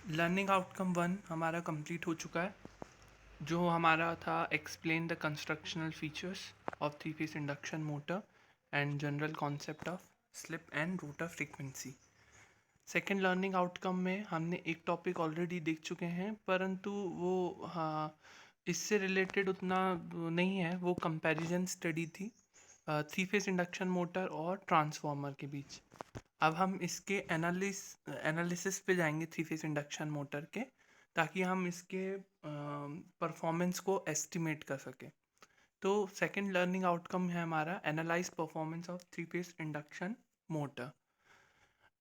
Learning outcome 1 हमारा complete हो चुका है, जो हमारा था explain the constructional features of three phase induction motor and general concept of slip and rotor frequency. Second learning outcome में हमने एक टॉपिक ऑलरेडी देख चुके हैं, परंतु वो हाँ इससे रिलेटेड उतना नहीं है। वो कंपैरिजन स्टडी थी थ्री फेस इंडक्शन मोटर और ट्रांसफार्मर के बीच। अब हम इसके एनालिसिस पे जाएंगे थ्री फेस इंडक्शन मोटर के, ताकि हम इसके परफॉर्मेंस को एस्टिमेट कर सकें। तो सेकंड लर्निंग आउटकम है हमारा analyse performance of three phase induction motor.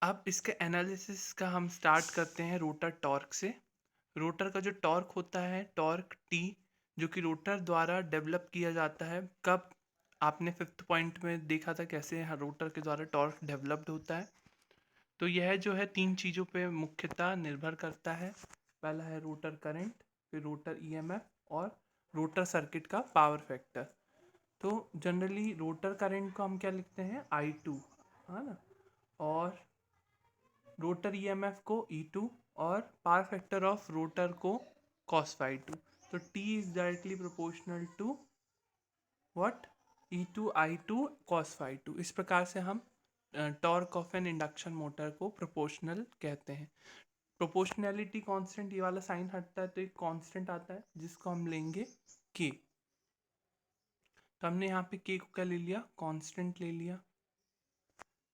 अब इसके एनालिसिस का हम स्टार्ट करते हैं रोटर टॉर्क से। रोटर का जो टॉर्क होता है टॉर्क टी, जो कि रोटर द्वारा डेवलप किया जाता है। कब आपने फिफ्थ पॉइंट में देखा था कैसे रोटर के द्वारा टॉर्क डेवलप्ड होता है। तो यह जो है तीन चीज़ों पे मुख्यतः निर्भर करता है। पहला है रोटर करंट, फिर रोटर ईएमएफ और रोटर सर्किट का पावर फैक्टर। तो जनरली रोटर करंट को हम क्या लिखते हैं I2, है ना, और रोटर ईएमएफ को E2 और पावर फैक्टर ऑफ रोटर को cos phi 2। तो T is directly proportional to what E2 I2 cos phi 2। इस प्रकार से हम torque of an induction motor को प्रोपोर्शनल कहते हैं। प्रोपोर्शनैलिटी कांस्टेंट, ये वाला साइन हटता है तो एक कांस्टेंट आता है जिसको हम लेंगे k। तो हमने यहाँ पे k को क्या ले लिया, कांस्टेंट ले लिया।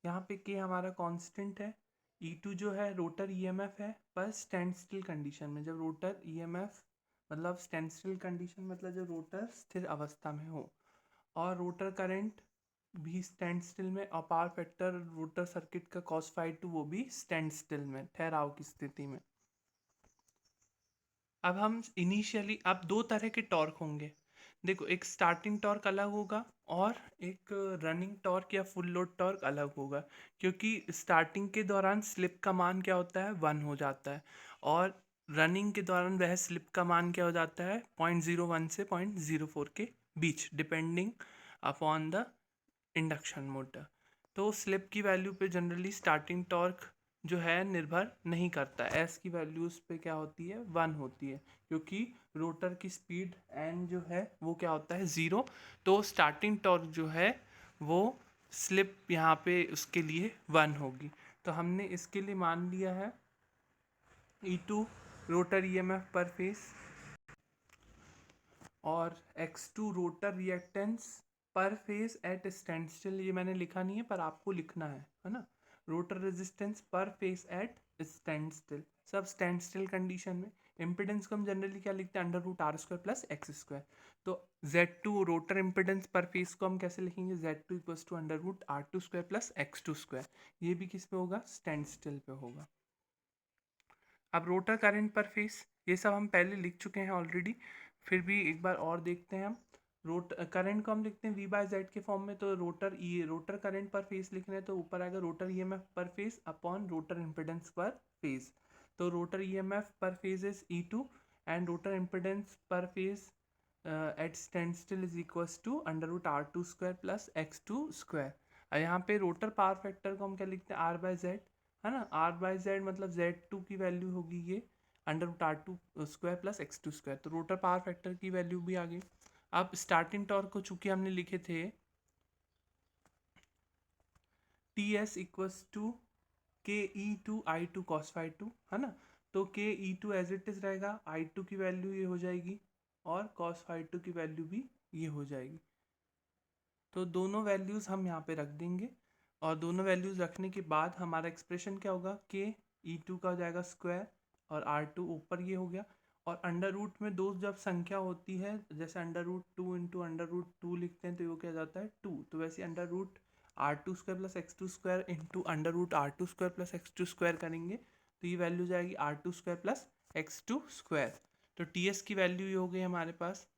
यहाँ पे k हमारा कांस्टेंट है। E2 जो है रोटर ईएमएफ है, पर स्टैंड स्टिल कंडीशन में। जब रोटर ईएमएफ मतलब स्टैंड स्टिल कंडीशन मतलब जब रोटर स्थिर अवस्था में हो, और रोटर करंट भी स्टैंड स्टिल में, और पावर फैक्टर रोटर सर्किट का cos phi 2 वो भी स्टैंड स्टिल में, ठहराव की स्थिति में। अब हम इनिशियली, अब दो तरह के टॉर्क होंगे। देखो, एक स्टार्टिंग टॉर्क अलग होगा और एक रनिंग टॉर्क या फुल लोड टॉर्क अलग होगा, क्योंकि स्टार्टिंग के दौरान स्लिप का मान क्या होता है 1 हो जाता है, और रनिंग के दौरान वह स्लिप का मान क्या हो जाता है 0.01 से 0.04 के बीच, depending upon the induction motor. तो स्लिप की वैल्यू पे जनरली स्टार्टिंग टॉर्क जो है निर्भर नहीं करता। एस की वैल्यू उस पे क्या होती है 1 होती है, क्योंकि रोटर की स्पीड एन जो है वो क्या होता है 0। तो स्टार्टिंग टॉर्क जो है वो स्लिप यहाँ पे उसके लिए 1 होगी। तो हमने इसके लिए मान लिया है E2 rotor EMF per face और X2 रोटर रिएक्टेंस पर फेज एट स्टैंड स्टिल। ये मैंने लिखा नहीं है पर आपको लिखना है ना। रोटर रेजिस्टेंस पर फेज एट स्टैंड स्टिल, सब स्टैंड स्टिल कंडीशन में। इम्पिडेंस को हम जनरली क्या लिखते हैं √R² प्लस X²। तो Z2 rotor impedance per phase को हम कैसे लिखेंगे Z2 equals to √R2² plus X2²। ये भी किस पे होगा, स्टैंड स्टिल पे होगा। अब रोटर करंट पर फेस, ये सब हम पहले लिख चुके हैं ऑलरेडी, फिर भी एक बार और देखते हैं हम। करंट को हम लिखते हैं V/Z के फॉर्म में। तो रोटर करंट पर फेस लिख रहे हैं तो ऊपर आएगा rotor EMF per phase upon rotor impedance per phase. तो rotor EMF per phase is E2 and rotor impedance per phase at stand still is equals to √R2² plus X2²। यहाँ पे रोटर पावर फैक्टर को हम क्या लिखते हैं R/Z, है ना। R/Z मतलब Z2 की वैल्यू होगी ये √R2² प्लस X2²। तो रोटर पावर फैक्टर की वैल्यू भी आ गई। अब स्टार्टिंग टॉर्क को चूंकि हमने लिखे थे TS equals to KE2 I2 cos phi 2, है ना। तो KE2 एज इट इज रहेगा, I2 की वैल्यू ये हो जाएगी और cos phi 2 की वैल्यू भी ये हो जाएगी। तो दोनों वैल्यूज़ हम यहाँ पे रख देंगे, और दोनों वैल्यूज़ रखने के बाद हमारा एक्सप्रेशन क्या होगा, के E2 का हो जाएगा स्क्वायर और R2 ऊपर ये हो गया। और अंडर रूट में दो जब संख्या होती है, जैसे √2 इंटू √2 लिखते हैं तो वो क्या जाता है 2। तो वैसे √R2² plus X2² into √R2² plus X2² करेंगे तो ये वैल्यू जाएगी R2² प्लस X2²। तो TS की वैल्यू ये हो गई हमारे पास।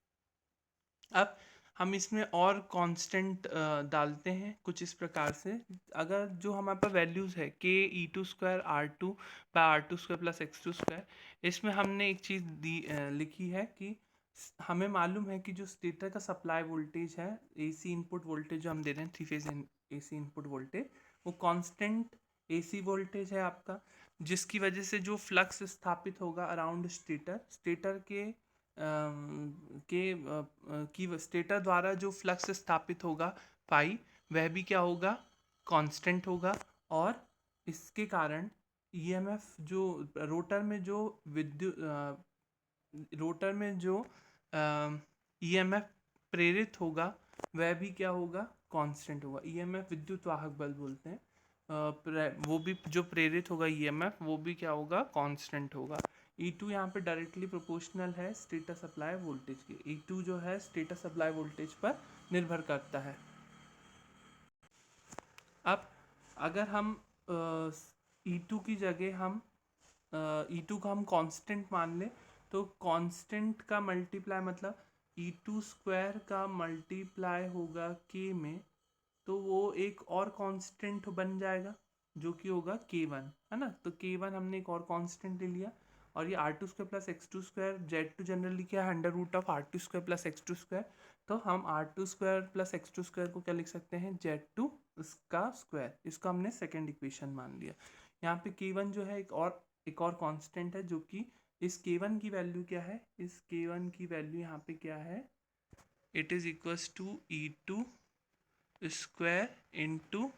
अब हम इसमें और कांस्टेंट डालते हैं कुछ इस प्रकार से। अगर जो हमारे पास वैल्यूज़ है KE2² R2 प्लस X2², इसमें हमने एक चीज़ लिखी है कि हमें मालूम है कि जो स्टेटर का सप्लाई वोल्टेज है, AC इनपुट वोल्टेज जो हम दे रहे हैं three phase AC input voltage, वो कांस्टेंट AC वोल्टेज है आपका, जिसकी वजह से जो फ्लक्स स्थापित होगा अराउंड स्टेटर, स्टेटर की स्टेटर द्वारा जो फ्लक्स स्थापित होगा पाई, वह भी क्या होगा, कांस्टेंट होगा। और इसके कारण ईएमएफ जो रोटर में जो विद्युत रोटर में जो ईएमएफ प्रेरित होगा वह भी क्या होगा, कांस्टेंट होगा। ईएमएफ विद्युत वाहक बल बोलते हैं। वो भी जो प्रेरित होगा ईएमएफ वो भी क्या होगा, कांस्टेंट होगा। E2 यहाँ पे डायरेक्टली प्रोपोर्शनल है स्टेटर सप्लाई वोल्टेज के। E2 जो है स्टेटर सप्लाई वोल्टेज पर निर्भर करता है। अब अगर हम E2 की जगह हम E2 को हम कांस्टेंट मान लें, तो कांस्टेंट का मल्टीप्लाई मतलब E2 स्क्वायर का मल्टीप्लाई होगा K में, तो वो एक और कांस्टेंट बन जाएगा जो कि होगा K1, है ना। तो K1 हमने एक और कांस्टेंट ले लिया, और ये R2 square plus X2 square, Z2 generally क्या है, under root of R2 square plus X2 square. तो हम R2 square plus X2 square को क्या लिख सकते हैं, Z2 इसका स्क्वायर। इसको हमने सेकेंड इक्वेशन मान लिया। यहाँ पे K1 जो है एक और कांस्टेंट है, जो कि इस K1 की वैल्यू क्या है, इस K1 की वैल्यू यहाँ पे क्या है, it is equals to E2 square into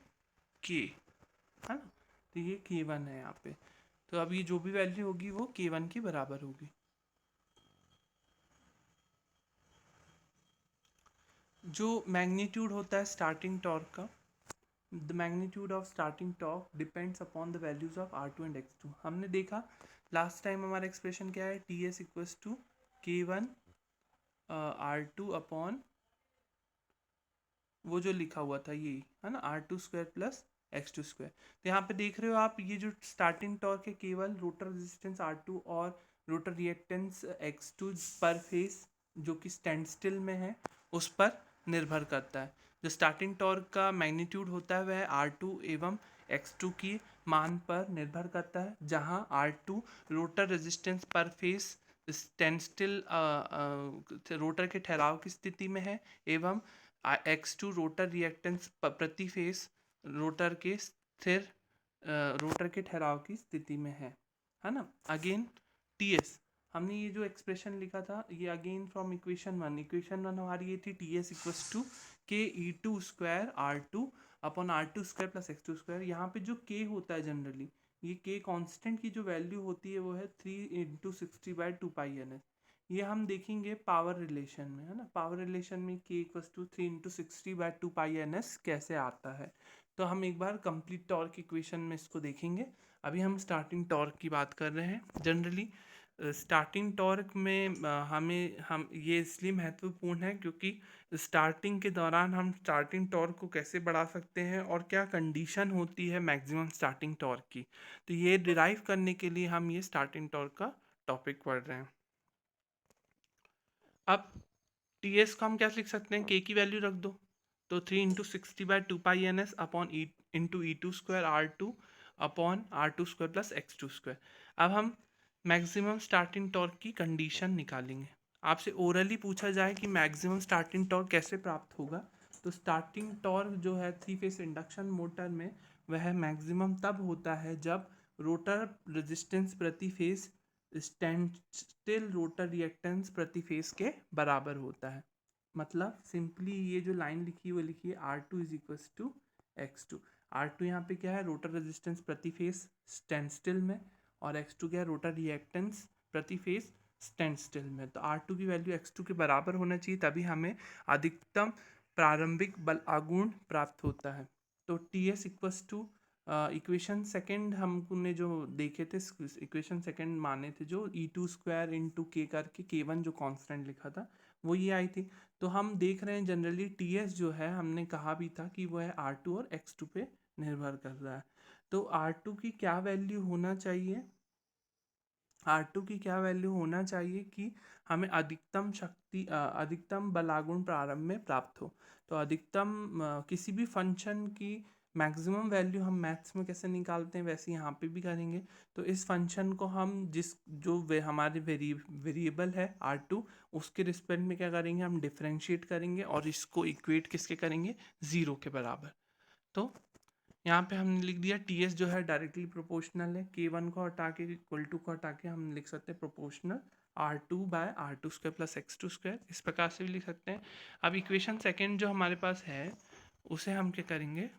K, है ना। तो ये K1 है यहाँ पे। तो अब ये जो भी वैल्यू होगी वो K1 की बराबर होगी। जो मैग्नीट्यूड होता है स्टार्टिंग टॉर्क का, the magnitude of starting torque depends upon the values of R2 and X2। हमने देखा लास्ट टाइम हमारा एक्सप्रेशन क्या है, TS equals to K1 R2 upon वो जो लिखा हुआ था यही, है ना, R2 square plus X2 square. तो यहाँ पे देख रहे हो आप, ये जो स्टार्टिंग टॉर्क है केवल रोटर रेजिस्टेंस R2 और रोटर रिएक्टेंस X2 पर फेस जो कि स्टैंड स्टिल में है उस पर निर्भर करता है। जो स्टार्टिंग टॉर्क का मैग्नीट्यूड होता है वह R2 एवं X2 की मान पर निर्भर करता है, जहाँ R2 रोटर रेजिस्टेंस पर फेस स्टैंड स्टिल रोटर के ठहराव की स्थिति में है, एवं X2 रोटर रिएक्टेंस प्रति फेस रोटर के स्थिर रोटर के ठहराव की स्थिति में है ना। अगेन TS, हमने ये जो एक्सप्रेशन लिखा था ये अगेन फ्रॉम इक्वेशन वन हमारी ये थी TS equals to KE2 square R2 upon R2 square plus X2 square. यहाँ पे जो K होता है जनरली, ये K कांस्टेंट की जो वैल्यू होती है वो है 3 इंटू 60/2πns। ये हम देखेंगे पावर रिलेशन में, है ना। पावर रिलेशन में K equals to 3 into 60/2πns कैसे आता है। तो हम एक बार कंप्लीट टॉर्क इक्वेशन में इसको देखेंगे। अभी हम स्टार्टिंग टॉर्क की बात कर रहे हैं। जनरली स्टार्टिंग टॉर्क में हम ये इसलिए महत्वपूर्ण है क्योंकि स्टार्टिंग के दौरान हम स्टार्टिंग टॉर्क को कैसे बढ़ा सकते हैं और क्या कंडीशन होती है मैक्सिमम स्टार्टिंग टॉर्क की, तो ये डिराइव करने के लिए हम ये स्टार्टिंग टॉर्क का टॉपिक पढ़ रहे हैं। अब TS को हम क्या लिख सकते हैं, K की वैल्यू रख दो, तो 3 into 60/2πns upon into E2 square R2 upon R2 square plus X2 square. अब हम मैक्सिमम स्टार्टिंग टॉर्क की कंडीशन निकालेंगे। आपसे ओरली पूछा जाए कि मैक्सिमम स्टार्टिंग टॉर्क कैसे प्राप्त होगा, तो स्टार्टिंग टॉर्क जो है 3 फेस इंडक्शन मोटर में वह मैक्सिमम तब होता है जब रोटर रेजिस्टेंस प्रति face stand still rotor reactance प्रति फेस के बराबर होता है। मतलब सिंपली ये जो लाइन लिखी है वो लिखी है R2 is equals to X2। R2 यहाँ पे क्या है, रोटर रेजिस्टेंस प्रति फेस स्टैंड स्टिल में, और X2 क्या है, रोटर रिएक्टेंस प्रति फेस स्टैंड स्टिल में। तो R2 की वैल्यू X2 के बराबर होना चाहिए, तभी हमें अधिकतम प्रारंभिक बल आघूर्ण प्राप्त होता है। तो TS equals to equation second हमने जो देखे थे, इक्वेशन सेकेंड माने थे जो E2 स्क्वायर इंटू K करके K1 जो कांस्टेंट लिखा था वो ये आई थी। तो हम देख रहे हैं जनरली TS जो है हमने कहा भी था कि वो है R2 और X2 पे निर्भर कर रहा है। तो R2 की क्या वैल्यू होना चाहिए, R2 की क्या वैल्यू होना चाहिए कि हमें अधिकतम बलागुण प्रारंभ में प्राप्त हो। तो अधिकतम किसी भी फंक्शन की मैक्सिमम वैल्यू हम मैथ्स में कैसे निकालते हैं वैसे यहाँ पे भी करेंगे। तो इस फंक्शन को हम हमारे वेरिएबल है R2 उसके रिस्पेक्ट में क्या करेंगे, हम डिफरेंशिएट करेंगे और इसको इक्वेट किसके करेंगे, 0 के बराबर। तो यहाँ पे हमने लिख दिया टी एस जो है डायरेक्टली प्रोपोर्शनल है, के वन को हटा के इक्वल टू को हटा के हम लिख सकते हैं proportional R two by R two square plus X two square, इस प्रकार से भी लिख सकते हैं। अब इक्वेशन सेकेंड जो हमारे पास है उसे हम क्या करेंगे,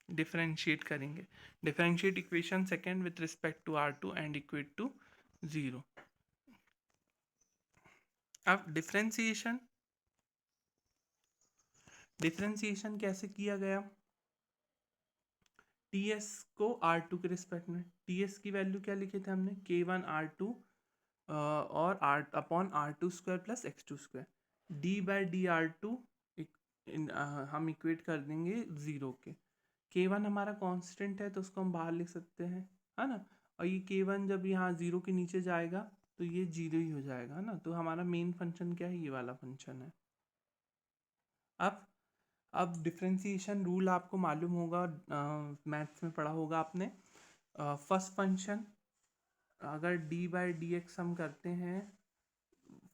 डिफरेंशिएट करेंगे। Differentiate equation second with respect to R two and equate to 0। अब डिफरेंशिएशन कैसे किया गया, टी एस को आर टू के रिस्पेक्ट में, टी एस की वैल्यू क्या लिखे थे हमने, के वन आर टू और R upon R two square plus X two square, D by D R two हम इक्वेट कर देंगे 0 के वन हमारा कांस्टेंट है तो उसको हम बाहर लिख सकते हैं, है ना। और ये के वन जब यहाँ 0 के नीचे जाएगा तो ये 0 ही हो जाएगा, है ना। तो हमारा मेन फंक्शन क्या है, ये वाला फंक्शन है। अब डिफरेंशिएशन रूल आपको मालूम होगा, मैथ्स में पढ़ा होगा आपने। फर्स्ट फंक्शन अगर डी बाई डी एक्स हम करते हैं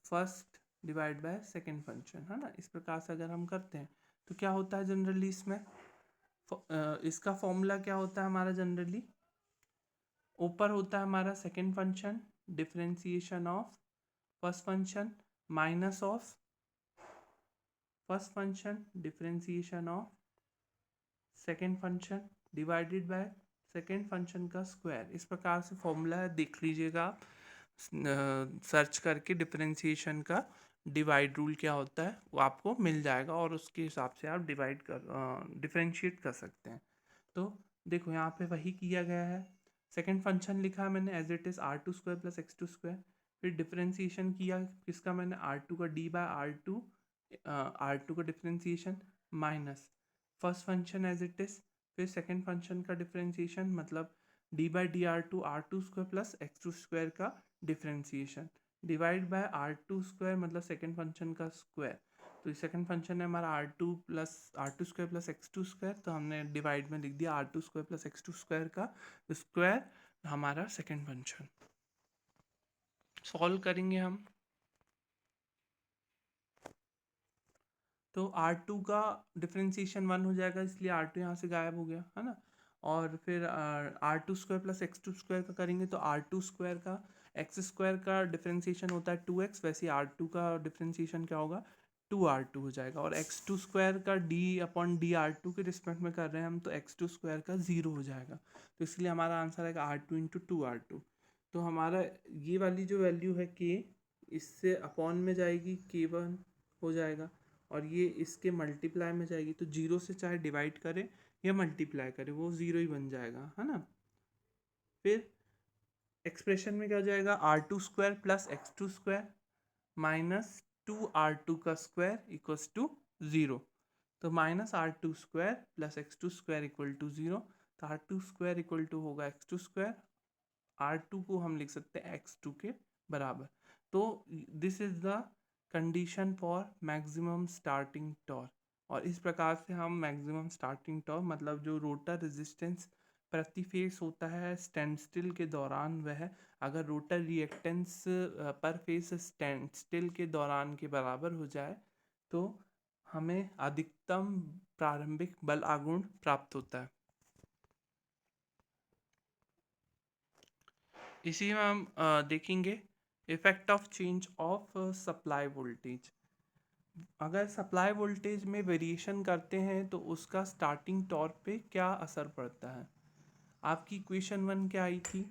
first divide by second function, है ना, इस प्रकार से अगर हम करते हैं तो क्या होता है जनरली इसमें, इसका फॉर्मूला क्या होता है हमारा जनरली, ऊपर होता है हमारा second function differentiation of first function minus of first function differentiation of second function divided by second function का स्क्वायर, इस प्रकार से फॉर्मूला है, देख लीजिएगा आप सर्च करके डिफरेंशिएशन का डिवाइड रूल क्या होता है वो आपको मिल जाएगा और उसके हिसाब से आप डिफरेंशिएट कर सकते हैं। तो देखो यहाँ पे वही किया गया है, सेकेंड फंक्शन लिखा है मैंने as it is R two square plus X two square, फिर डिफरेंशिएशन किया किसका, मैंने आर टू का डी बाय आर टू का differentiation minus first function as it is, फिर सेकेंड फंक्शन का डिफरेंशिएशन मतलब d by D R two square plus X two square का differentiation divide by R two square मतलब second function का square. तो second function है हमारा R two square plus X two square, तो हमने डिवाइड में लिख दिया R two square plus X two square का स्क्वायर हमारा सेकंड फंक्शन। सॉल्व करेंगे हम तो आर टू का डिफरेंशिएशन 1 हो जाएगा, इसलिए आर टू यहाँ से गायब हो गया, है ना। और फिर R two square plus X two square का करेंगे तो आर टू स्क्वायर का एक्स स्क्वायर का डिफरेंशिएशन होता है 2x, वैसे आर टू का डिफरेंशिएशन क्या होगा 2r2 हो जाएगा। और एक्स टू स्क्वायर का D upon D R two के रिस्पेक्ट में कर रहे हैं हम तो एक्स टू स्क्वायर का 0 हो जाएगा, तो इसलिए हमारा आंसर आएगा R two into two R two. तो हमारा ये वाली जो वैल्यू है के, इससे अपॉन में जाएगी के वन हो जाएगा और ये इसके मल्टीप्लाई में जाएगी, तो 0 से चाहे डिवाइड करे या मल्टीप्लाई करे वो 0 ही बन जाएगा, है ना। फिर एक्सप्रेशन में क्या हो जाएगा R two square plus X two square minus two R two का स्क्वायर इक्वल्स टू 0, तो minus R two square plus X two square equal to 0, तो R two square equal to होगा X two square, R two को हम लिख सकते हैं x to के बराबर। तो this is the condition for maximum starting torque, और इस प्रकार से हम मैक्सिमम स्टार्टिंग टॉर्क मतलब जो रोटर रेजिस्टेंस प्रति फेस होता है स्टैंड स्टिल के दौरान, वह अगर रोटर रिएक्टेंस पर फेस स्टैंड स्टिल के दौरान के बराबर हो जाए तो हमें अधिकतम प्रारंभिक बल आघूर्ण प्राप्त होता है। इसी में हम देखेंगे effect of change of supply voltage. अगर सप्लाई वोल्टेज में वेरिएशन करते हैं तो उसका स्टार्टिंग टॉर्क पे क्या असर पड़ता है। आपकी इक्वेशन 1 क्या आई थी,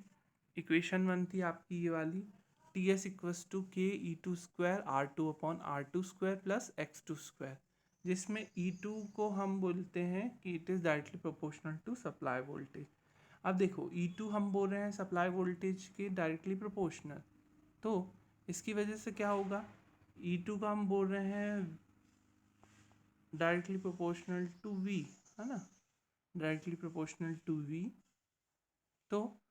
इक्वेशन 1 थी आपकी ये वाली, T S equals to K E two square R two upon R two square plus X two square, जिसमें ई टू को हम बोलते हैं कि it is directly proportional to supply voltage. अब देखो E2 हम बोल रहे हैं सप्लाई वोल्टेज के डायरेक्टली प्रोपोर्शनल, तो इसकी वजह से क्या होगा, E2 का हम बोल रहे हैं डायरेक्टली प्रोपोर्शनल टू V, है ना, डायरेक्टली प्रोपोर्शनल टू V। तो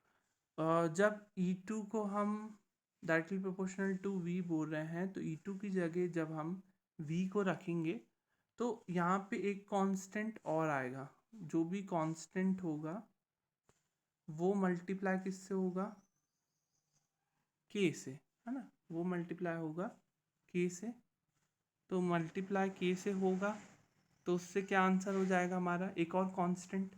जब E2 को हम डायरेक्टली प्रोपोर्शनल टू V बोल रहे हैं तो E2 की जगह जब हम V को रखेंगे तो यहाँ पे एक कांस्टेंट और आएगा, जो भी कांस्टेंट होगा वो मल्टीप्लाई किससे होगा, के से, है ना, वो मल्टीप्लाई होगा के से। तो मल्टीप्लाई के से होगा तो उससे क्या आंसर हो जाएगा हमारा, एक और कांस्टेंट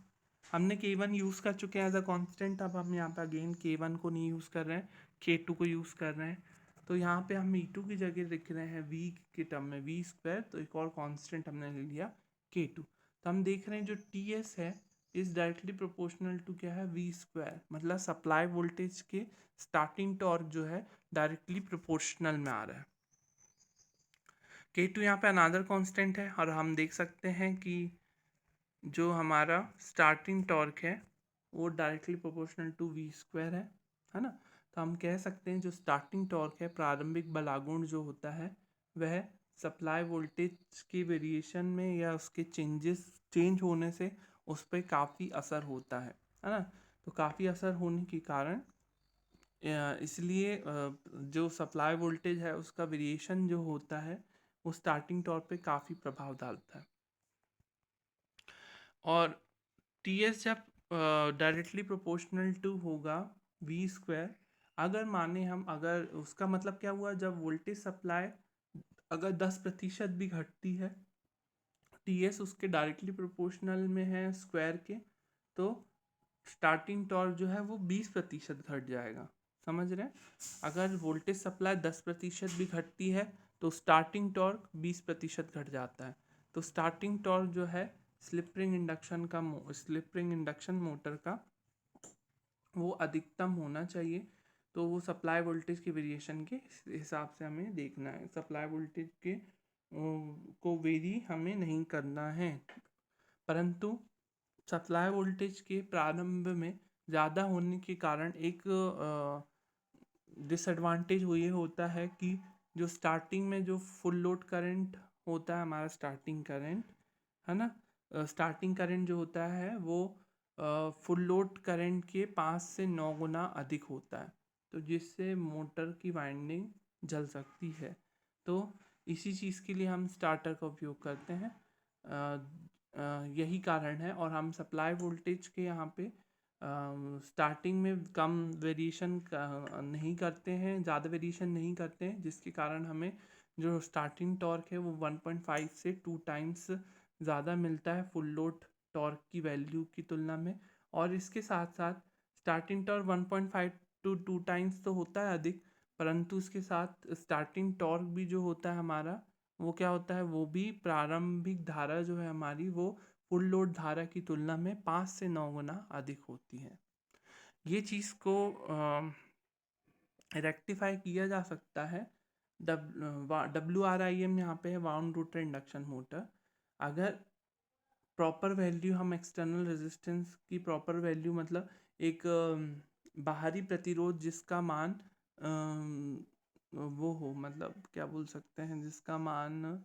हमने K1 यूज़ कर चुके हैं एज अ कांस्टेंट, अब हम यहाँ पे अगेन K1 को नहीं यूज़ कर रहे हैं, K2 को यूज़ कर रहे हैं। तो यहाँ पे हम E2 की जगह लिख रहे हैं V के टर्म में V स्क्वायर, तो एक और कांस्टेंट हमने ले लिया K2। तो हम देख रहे हैं जो TS है इज़ डायरेक्टली प्रोपोर्शनल टू क्या है, V स्क्वायर, मतलब सप्लाई वोल्टेज के स्टार्टिंग टॉर्क जो है डायरेक्टली प्रोपोर्शनल में आ रहा है। K2 यहाँ पे अनादर कांस्टेंट है, और हम देख सकते हैं कि जो हमारा स्टार्टिंग टॉर्क है वो directly proportional to V square है ना। तो हम कह सकते हैं जो स्टार्टिंग टॉर्क है, प्रारंभिक बलागुण जो होता है, वह सप्लाई वोल्टेज के वेरिएशन में या उसके चेंज होने से उस पर काफ़ी असर होता है ना। तो काफ़ी असर होने के कारण इसलिए जो सप्लाई वोल्टेज है उसका वेरिएशन जो होता है वो स्टार्टिंग टॉर्क पे काफ़ी प्रभाव डालता है। और TS जब डायरेक्टली प्रोपोर्शनल टू होगा V स्क्वायर, अगर माने हम, अगर उसका मतलब क्या हुआ, जब वोल्टेज सप्लाई अगर 10% भी घटती है, TS उसके डायरेक्टली प्रोपोर्शनल में है स्क्वायर के, तो स्टार्टिंग टॉर्क जो है वो 20% घट जाएगा। समझ रहे हैं? अगर वोल्टेज सप्लाई 10% भी घटती है तो स्टार्टिंग टॉर्क 20% घट जाता है। तो स्टार्टिंग टॉर्क जो है स्लिप रिंग इंडक्शन मोटर का वो अधिकतम होना चाहिए। तो वो सप्लाई वोल्टेज के वेरिएशन के हिसाब से हमें देखना है, सप्लाई वोल्टेज के को वेरी हमें नहीं करना है। परंतु सप्लाई वोल्टेज के प्रारंभ में ज़्यादा होने के कारण एक डिसएडवांटेज ये होता है कि जो स्टार्टिंग में जो फुल लोड करंट होता है, हमारा स्टार्टिंग करंट है ना, स्टार्टिंग करंट जो होता है वो फुल लोड करंट के 5 से 9 गुना अधिक होता है, तो जिससे मोटर की वाइंडिंग जल सकती है। तो इसी चीज़ के लिए हम स्टार्टर का उपयोग करते हैं। यही कारण है। और हम सप्लाई वोल्टेज के यहाँ पे स्टार्टिंग में कम वेरिएशन नहीं करते हैं, ज़्यादा वेरिएशन नहीं करते हैं, जिसके कारण हमें जो स्टार्टिंग टॉर्क है वो 1.5 से 2 टाइम्स ज़्यादा मिलता है फुल लोड टॉर्क की वैल्यू की तुलना में। और इसके साथ साथ स्टार्टिंग टॉर्क 1.5 टू 2 टाइम्स तो होता है अधिक, परंतु इसके साथ स्टार्टिंग टॉर्क भी जो होता है हमारा, वो क्या होता है, वो भी प्रारंभिक धारा जो है हमारी, वो फुल लोड धारा की तुलना में 5 से 9 गुना अधिक होती है। ये चीज़ को रेक्टिफाई किया जा सकता है। WRIM यहाँ पे है, वाउंड रोटर इंडक्शन मोटर। अगर प्रॉपर वैल्यू हम एक्सटर्नल रेजिस्टेंस की प्रॉपर वैल्यू, मतलब एक बाहरी प्रतिरोध जिसका मान वो हो, मतलब क्या बोल सकते हैं, जिसका मान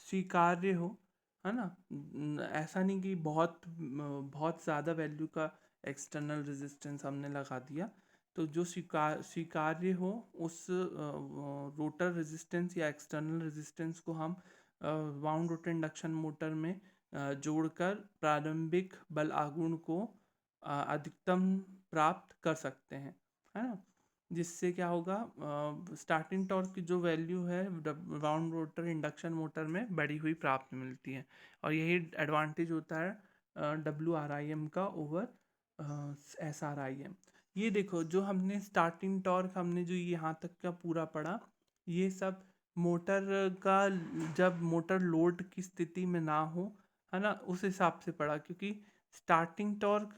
स्वीकार्य हो, है ना। ऐसा नहीं कि बहुत ज़्यादा वैल्यू का एक्सटर्नल रेजिस्टेंस हमने लगा दिया। तो जो स्वीकार्य हो उस रोटर रेजिस्टेंस या एक्सटर्नल रेजिस्टेंस को हम वाउंड रोटर इंडक्शन मोटर में जोड़कर प्रारंभिक बल आघूर्ण को अधिकतम प्राप्त कर सकते हैं, है ना। जिससे क्या होगा, स्टार्टिंग टॉर्क की जो वैल्यू है वाउंड रोटर इंडक्शन मोटर में बढ़ी हुई प्राप्त मिलती है। और यही एडवांटेज होता है WRIM का ओवर SRIM। ये देखो, जो हमने स्टार्टिंग टॉर्क हमने जो यहाँ तक का पूरा पढ़ा, ये सब मोटर का जब मोटर लोड की स्थिति में ना हो, है ना, उस हिसाब से पढ़ा। क्योंकि स्टार्टिंग टॉर्क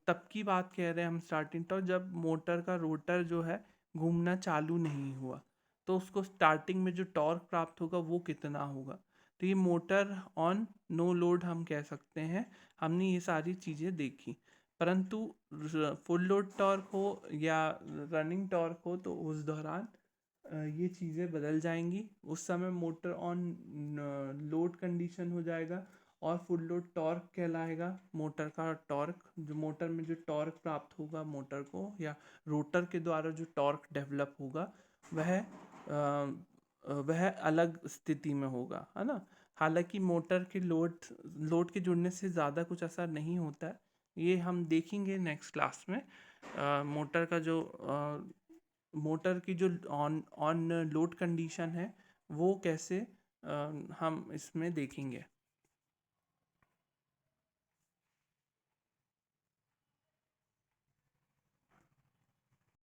तब की बात कह रहे हैं हम, स्टार्टिंग टॉर्क जब मोटर का रोटर जो है घूमना चालू नहीं हुआ, तो उसको स्टार्टिंग में जो टॉर्क प्राप्त होगा वो कितना होगा। तो ये मोटर ऑन नो लोड हम कह सकते हैं। हमने ये सारी चीज़ें देखी। परंतु फुल लोड टॉर्क हो या रनिंग टॉर्क हो, तो उस दौरान ये चीज़ें बदल जाएंगी। उस समय मोटर ऑन लोड कंडीशन हो जाएगा और फुल लोड टॉर्क कहलाएगा। मोटर का टॉर्क, जो मोटर में जो टॉर्क प्राप्त होगा मोटर को, या रोटर के द्वारा जो टॉर्क डेवलप होगा, वह अलग स्थिति में होगा, है ना। हालांकि मोटर के लोड के जुड़ने से ज़्यादा कुछ असर नहीं होता है। ये हम देखेंगे नेक्स्ट क्लास में। मोटर का जो मोटर की जो ऑन लोड कंडीशन है वो कैसे हम इसमें देखेंगे।